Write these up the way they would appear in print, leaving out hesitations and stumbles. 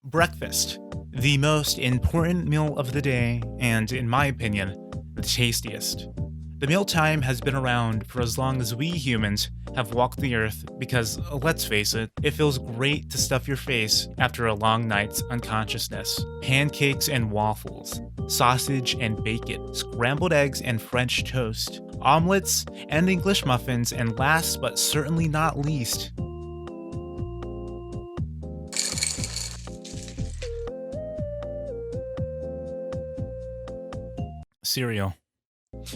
Breakfast, the most important meal of the day, and in my opinion, the tastiest. The mealtime has been around for as long as we humans have walked the earth because, let's face it feels great to stuff your face after a long night's unconsciousness. Pancakes and waffles, sausage and bacon, scrambled eggs and French toast, omelets and English muffins, and last but certainly not least, cereal.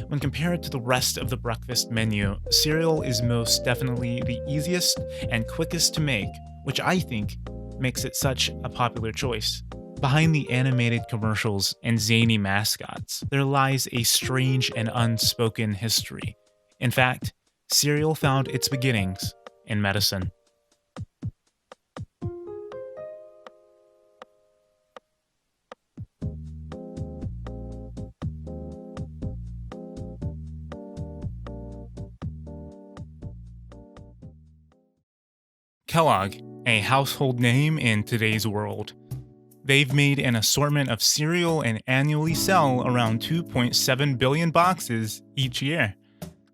When compared to the rest of the breakfast menu, cereal is most definitely the easiest and quickest to make, which I think makes it such a popular choice. Behind the animated commercials and zany mascots, there lies a strange and unspoken history. In fact, cereal found its beginnings in medicine. Kellogg, a household name in today's world. They've made an assortment of cereal and annually sell around 2.7 billion boxes each year.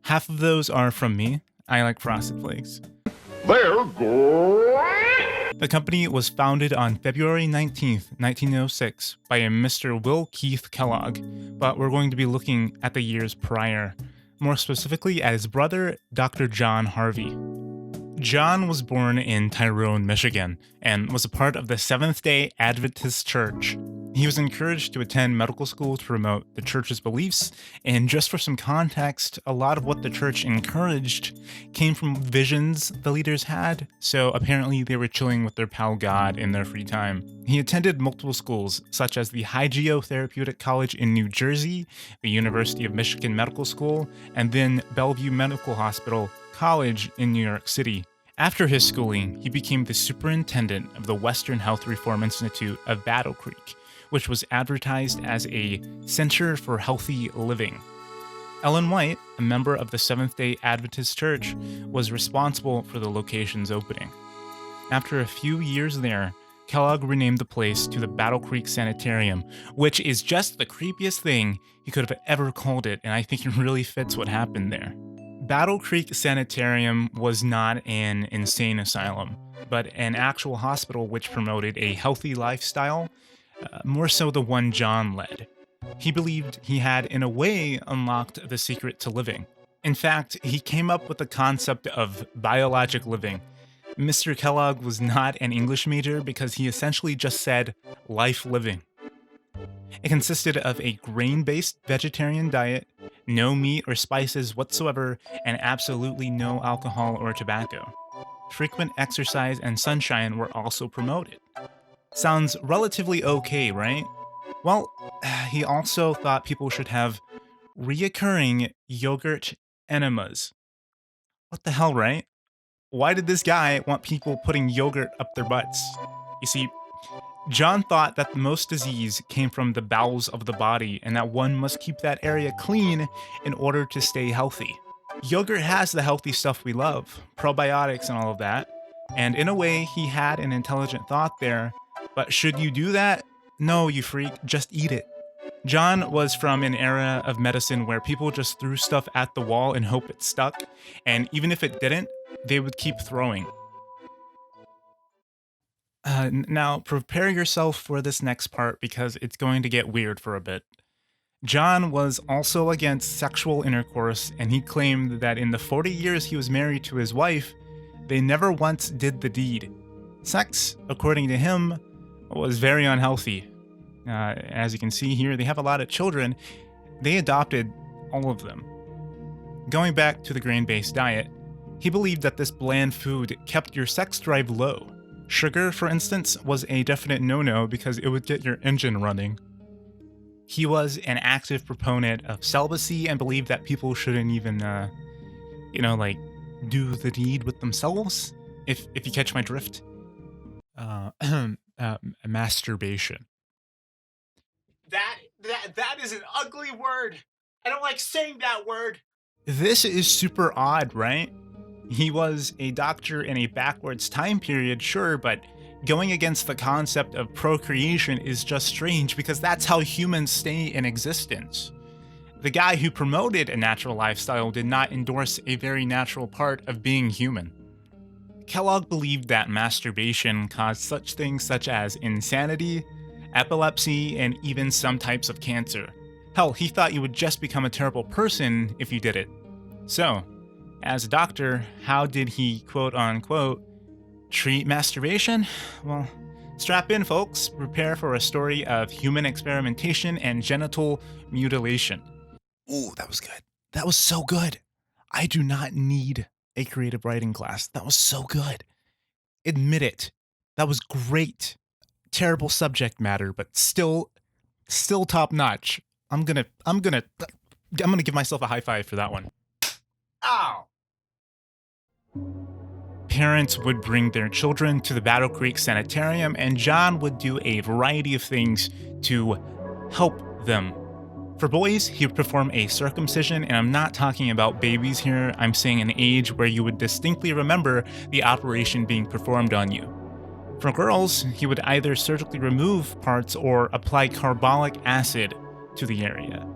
Half of those are from me. I like Frosted Flakes. They're great! The company was founded on February 19th, 1906 by a Mr. Will Keith Kellogg, but we're going to be looking at the years prior, more specifically at his brother, Dr. John Harvey. John was born in Tyrone, Michigan, and was a part of the Seventh-day Adventist Church. He was encouraged to attend medical school to promote the church's beliefs, and just for some context, a lot of what the church encouraged came from visions the leaders had, so apparently they were chilling with their pal God in their free time. He attended multiple schools, such as the Hygiotherapeutic College in New Jersey, the University of Michigan Medical School, and then Bellevue Medical Hospital College in New York City. After his schooling, he became the superintendent of the Western Health Reform Institute of Battle Creek, which was advertised as a center for healthy living. Ellen White, a member of the Seventh-day Adventist Church, was responsible for the location's opening. After a few years there, Kellogg renamed the place to the Battle Creek Sanitarium, which is just the creepiest thing he could have ever called it, and I think it really fits what happened there. Battle Creek Sanitarium was not an insane asylum, but an actual hospital which promoted a healthy lifestyle, more so the one John led. He believed he had, in a way, unlocked the secret to living. In fact, he came up with the concept of biologic living. Mr. Kellogg was not an English major because he essentially just said life living. It consisted of a grain-based vegetarian diet, no meat or spices whatsoever, and absolutely no alcohol or tobacco. Frequent exercise and sunshine were also promoted. Sounds relatively okay, right? Well, he also thought people should have reoccurring yogurt enemas. What the hell, right? Why did this guy want people putting yogurt up their butts? You see, John thought that most disease came from the bowels of the body and that one must keep that area clean in order to stay healthy. Yogurt has the healthy stuff we love, probiotics and all of that, and in a way he had an intelligent thought there, but should you do that? No, you freak, just eat it. John was from an era of medicine where people just threw stuff at the wall and hope it stuck, and even if it didn't, they would keep throwing. Now, prepare yourself for this next part because it's going to get weird for a bit. John was also against sexual intercourse, and he claimed that in the 40 years he was married to his wife, they never once did the deed. Sex, according to him, was very unhealthy. As you can see here, they have a lot of children. They adopted all of them. Going back to the grain-based diet, he believed that this bland food kept your sex drive low. Sugar, for instance, was a definite no-no because it would get your engine running. He was an active proponent of celibacy and believed that people shouldn't even, do the deed with themselves, if you catch my drift. Masturbation. That is an ugly word. I don't like saying that word. This is super odd, right? He was a doctor in a backwards time period, sure, but going against the concept of procreation is just strange because that's how humans stay in existence. The guy who promoted a natural lifestyle did not endorse a very natural part of being human. Kellogg believed that masturbation caused such things such as insanity, epilepsy, and even some types of cancer. Hell, he thought you would just become a terrible person if you did it. So, as a doctor, how did he quote-unquote treat masturbation? Well, strap in, folks. Prepare for a story of human experimentation and genital mutilation. Ooh, that was good. That was so good. I do not need a creative writing class. That was so good. Admit it. That was great. Terrible subject matter, but still top notch. I'm gonna give myself a high five for that one. Ow! Parents would bring their children to the Battle Creek Sanitarium, and John would do a variety of things to help them. For boys, he would perform a circumcision, and I'm not talking about babies here, I'm saying an age where you would distinctly remember the operation being performed on you. For girls, he would either surgically remove parts or apply carbolic acid to the area.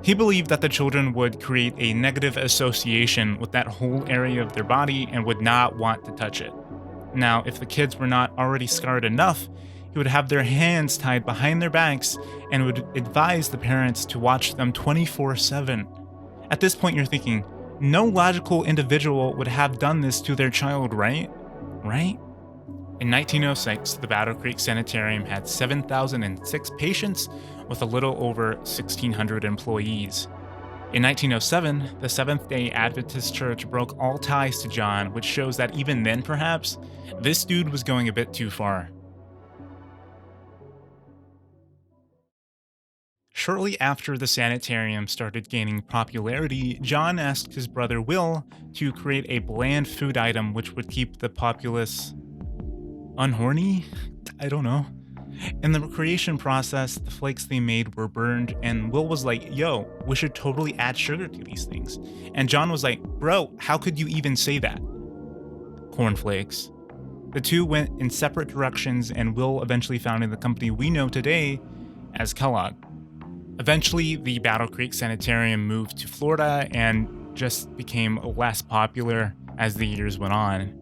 He believed that the children would create a negative association with that whole area of their body and would not want to touch it. Now, if the kids were not already scarred enough, he would have their hands tied behind their backs and would advise the parents to watch them 24/7. At this point, you're thinking, no logical individual would have done this to their child, right? Right? In 1906, the Battle Creek Sanitarium had 7,006 patients with a little over 1,600 employees. In 1907, the Seventh-day Adventist Church broke all ties to John, which shows that even then, perhaps, this dude was going a bit too far. Shortly after the sanitarium started gaining popularity, John asked his brother Will to create a bland food item which would keep the populace unhorny? I don't know. In the creation process, the flakes they made were burned, and Will was like, yo, we should totally add sugar to these things. And John was like, bro, how could you even say that? Cornflakes. The two went in separate directions, and Will eventually founded the company we know today as Kellogg. Eventually, the Battle Creek Sanitarium moved to Florida and just became less popular as the years went on.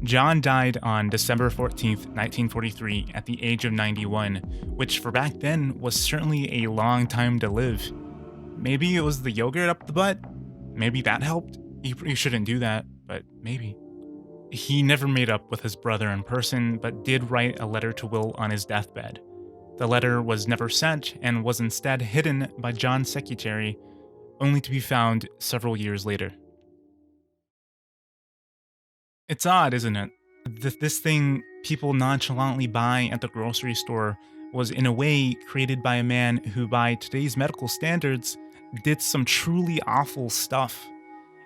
John died on December 14th, 1943 at the age of 91, which for back then was certainly a long time to live. Maybe it was the yogurt up the butt? Maybe that helped? You shouldn't do that, but maybe. He never made up with his brother in person, but did write a letter to Will on his deathbed. The letter was never sent and was instead hidden by John's secretary, only to be found several years later. It's odd, isn't it? This thing people nonchalantly buy at the grocery store was in a way created by a man who, by today's medical standards, did some truly awful stuff.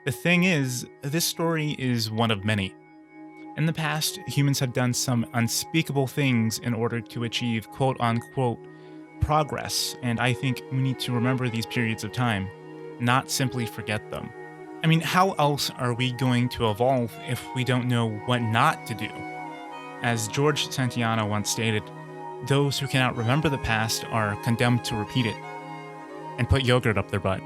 The thing is, this story is one of many. In the past, humans have done some unspeakable things in order to achieve quote-unquote progress, and I think we need to remember these periods of time, not simply forget them. I mean, how else are we going to evolve if we don't know what not to do? As George Santayana once stated, those who cannot remember the past are condemned to repeat it and put yogurt up their butt.